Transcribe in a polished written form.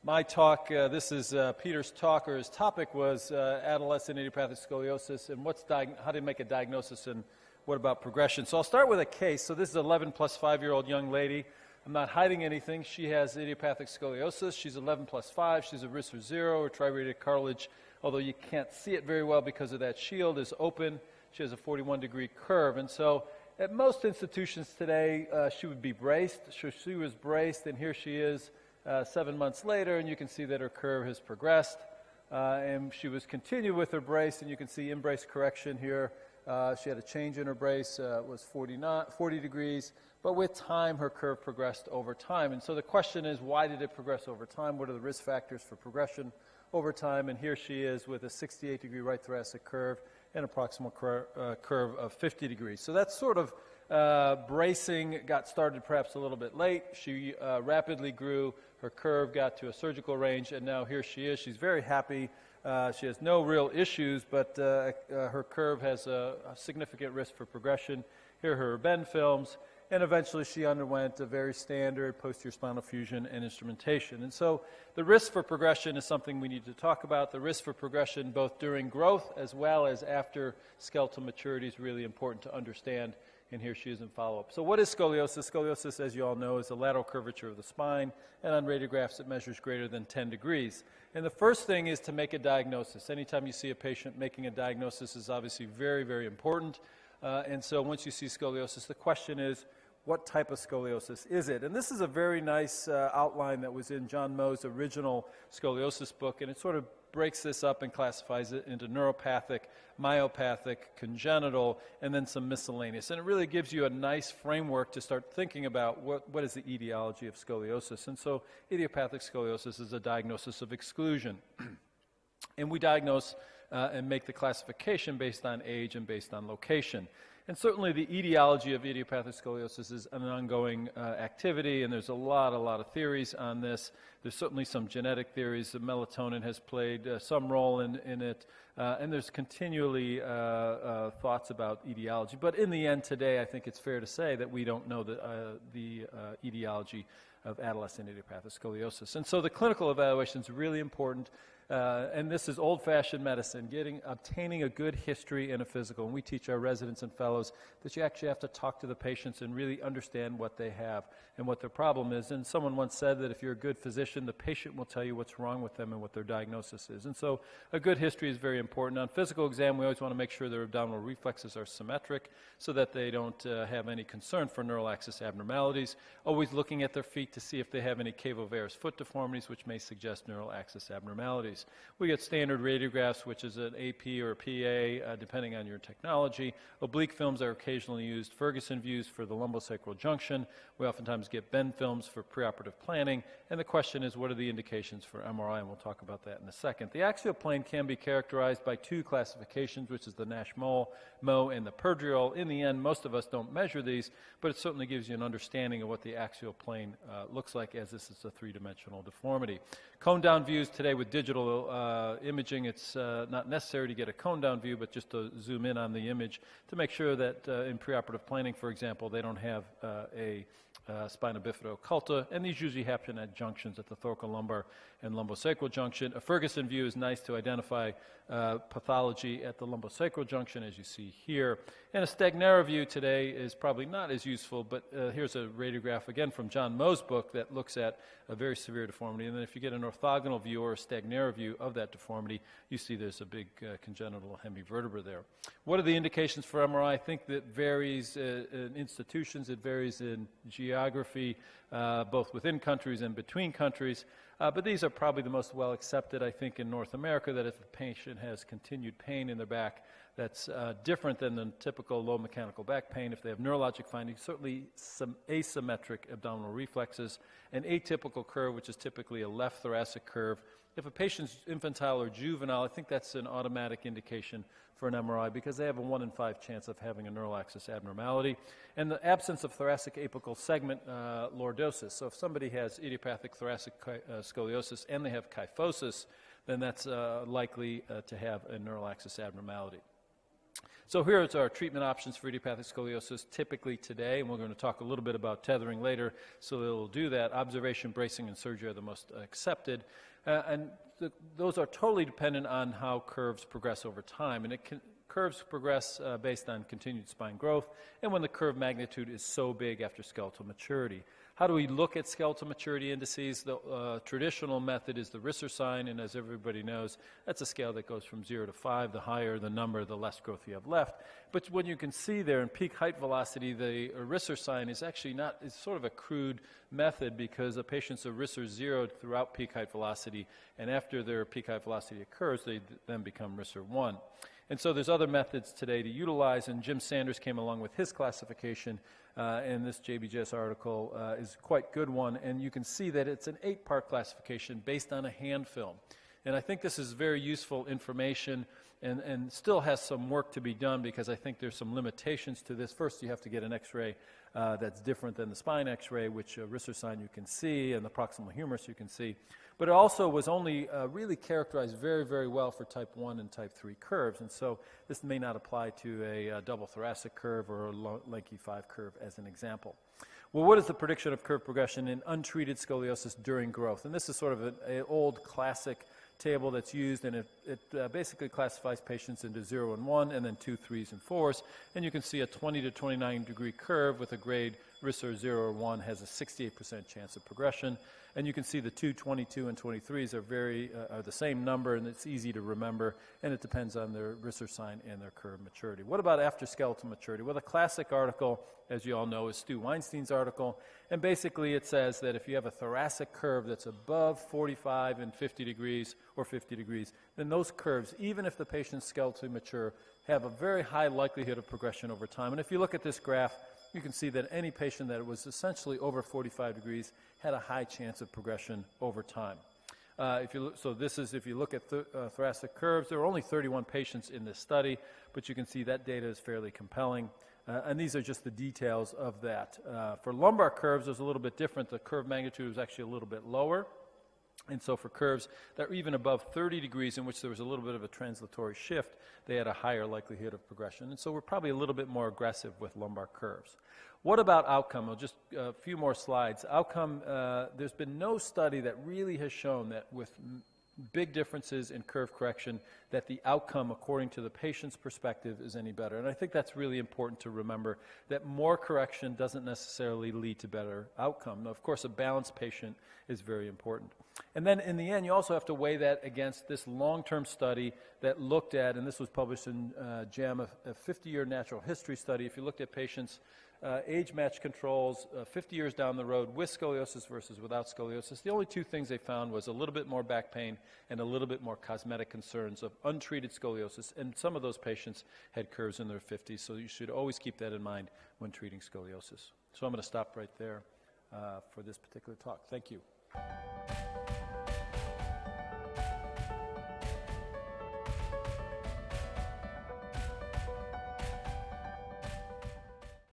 my talk. This is Peter's talk, or his topic was adolescent idiopathic scoliosis and how to make a diagnosis and what about progression. So I'll start with a case. So this is an 11 plus 5-year-old young lady. I'm not hiding anything. She has idiopathic scoliosis. She's 11 plus 5. She's at risk for 0 or triradiate cartilage, although you can't see it very well because of that shield is open. She has a 41-degree curve. And so at most institutions today, she would be braced. So she was braced, and here she is 7 months later, and you can see that her curve has progressed. And she was continued with her brace, and you can see in-brace correction here. She had a change in her brace, it was 40 degrees, but with time, her curve progressed over time. And so the question is, why did it progress over time? What are the risk factors for progression over time? And here she is with a 68-degree right thoracic curve and a proximal curve of 50 degrees. So that's sort of bracing got started perhaps a little bit late. She rapidly grew. Her curve got to a surgical range, and now here she is. She's very happy. She has no real issues, but her curve has a significant risk for progression. Here are her bend films, and eventually she underwent a very standard posterior spinal fusion and instrumentation. And so the risk for progression is something we need to talk about. The risk for progression both during growth as well as after skeletal maturity is really important to understand, and here she is in follow-up. So what is scoliosis? Scoliosis, as you all know, is a lateral curvature of the spine, and on radiographs it measures greater than 10 degrees. And the first thing is to make a diagnosis. Anytime you see a patient, making a diagnosis is obviously very, very important. And so once you see scoliosis, the question is, what type of scoliosis is it? And this is a very nice outline that was in John Moh's original scoliosis book, and it sort of breaks this up and classifies it into neuropathic, myopathic, congenital, and then some miscellaneous. And it really gives you a nice framework to start thinking about what is the etiology of scoliosis. And so idiopathic scoliosis is a diagnosis of exclusion. And we diagnose and make the classification based on age and based on location. And certainly the etiology of idiopathic scoliosis is an ongoing activity, and there's a lot of theories on this. There's certainly some genetic theories. The melatonin has played some role in it, and there's continually thoughts about etiology. But in the end today, I think it's fair to say that we don't know the etiology of adolescent idiopathic scoliosis. And so the clinical evaluation is really important. And this is old-fashioned medicine, obtaining a good history and a physical. And we teach our residents and fellows that you actually have to talk to the patients and really understand what they have and what their problem is. And someone once said that if you're a good physician, the patient will tell you what's wrong with them and what their diagnosis is. And so a good history is very important. On physical exam, we always want to make sure their abdominal reflexes are symmetric so that they don't have any concern for neural axis abnormalities. Always looking at their feet to see if they have any cavovarus foot deformities, which may suggest neural axis abnormalities. We get standard radiographs, which is an AP or a PA, depending on your technology. Oblique films are occasionally used. Ferguson views for the lumbosacral junction. We oftentimes get bend films for preoperative planning. And the question is, what are the indications for MRI? And we'll talk about that in a second. The axial plane can be characterized by two classifications, which is the Nash-Moe and the Perdriol. In the end, most of us don't measure these, but it certainly gives you an understanding of what the axial plane looks like, as this is a three-dimensional deformity. Cone-down views today with digital imaging, it's not necessary to get a cone-down view, but just to zoom in on the image to make sure that in preoperative planning, for example, they don't have a spina bifida occulta, and these usually happen at junctions at the thoracolumbar and lumbosacral junction. A Ferguson view is nice to identify pathology at the lumbosacral junction, as you see here. And a Stagnera view today is probably not as useful, but here's a radiograph again from John Moh's book that looks at a very severe deformity. And then if you get an orthogonal view or a Stagnera view of that deformity, you see there's a big congenital hemivertebra there. What are the indications for MRI? I think that varies in institutions, it varies in geography, both within countries and between countries. But these are probably the most well accepted, I think, in North America, that if the patient has continued pain in their back, that's different than the typical low mechanical back pain. If they have neurologic findings, certainly some asymmetric abdominal reflexes, an atypical curve, which is typically a left thoracic curve. If a patient's infantile or juvenile, I think that's an automatic indication for an MRI because they have a 1 in 5 chance of having a neural axis abnormality. And the absence of thoracic apical segment lordosis. So if somebody has idiopathic thoracic scoliosis and they have kyphosis, then that's likely to have a neural axis abnormality. So here are our treatment options for idiopathic scoliosis typically today, and we're going to talk a little bit about tethering later, so it'll do that. Observation, bracing, and surgery are the most accepted, those are totally dependent on how curves progress over time, and curves progress based on continued spine growth, and when the curve magnitude is so big after skeletal maturity. How do we look at skeletal maturity indices? The traditional method is the Risser sign, and as everybody knows, that's a scale that goes from 0 to 5. The higher the number, the less growth you have left. But what you can see there in peak height velocity, the Risser sign is actually not, it's sort of a crude method because a patient's a Risser 0 throughout peak height velocity, and after their peak height velocity occurs, they then become Risser 1. And so there's other methods today to utilize, and Jim Sanders came along with his classification, and this JBJS article is a quite good one, and you can see that it's an 8-part classification based on a hand film. And I think this is very useful information and still has some work to be done because I think there's some limitations to this. First, you have to get an x-ray that's different than the spine x-ray, which Risser sign you can see, and the proximal humerus you can see. But it also was only really characterized very, very well for type 1 and type 3 curves. And so this may not apply to a double thoracic curve or a lanky 5 curve as an example. Well, what is the prediction of curve progression in untreated scoliosis during growth? And this is sort of an old classic table that's used, and it basically classifies patients into 0 and 1, and then 2, 3s, and 4s. And you can see a 20 to 29 degree curve with a grade Risser 0 or 1 has a 68% chance of progression. And you can see the 2, 22, and 23s are the same number, and it's easy to remember, and it depends on their Risser sign and their curve maturity. What about after skeletal maturity? Well, the classic article, as you all know, is Stu Weinstein's article, and basically it says that if you have a thoracic curve that's above 45 and 50 degrees or 50 degrees, then those curves, even if the patient's skeletally mature, have a very high likelihood of progression over time. And if you look at this graph, you can see that any patient that was essentially over 45 degrees had a high chance of progression over time. If you look at thoracic curves, there were only 31 patients in this study, but you can see that data is fairly compelling. And these are just the details of that. For lumbar curves, it was a little bit different. The curve magnitude was actually a little bit lower. And so for curves that were even above 30 degrees, in which there was a little bit of a translatory shift, they had a higher likelihood of progression. And so we're probably a little bit more aggressive with lumbar curves. What about outcome? Well, just a few more slides. Outcome, there's been no study that really has shown that with big differences in curve correction, that the outcome, according to the patient's perspective, is any better. And I think that's really important to remember, that more correction doesn't necessarily lead to better outcome. Now, of course, a balanced patient is very important. And then in the end, you also have to weigh that against this long-term study that looked at, and this was published in JAM, a 50-year natural history study. If you looked at patients' age-matched controls 50 years down the road with scoliosis versus without scoliosis, the only two things they found was a little bit more back pain and a little bit more cosmetic concerns of untreated scoliosis, and some of those patients had curves in their 50s, so you should always keep that in mind when treating scoliosis. So I'm going to stop right there for this particular talk. Thank you.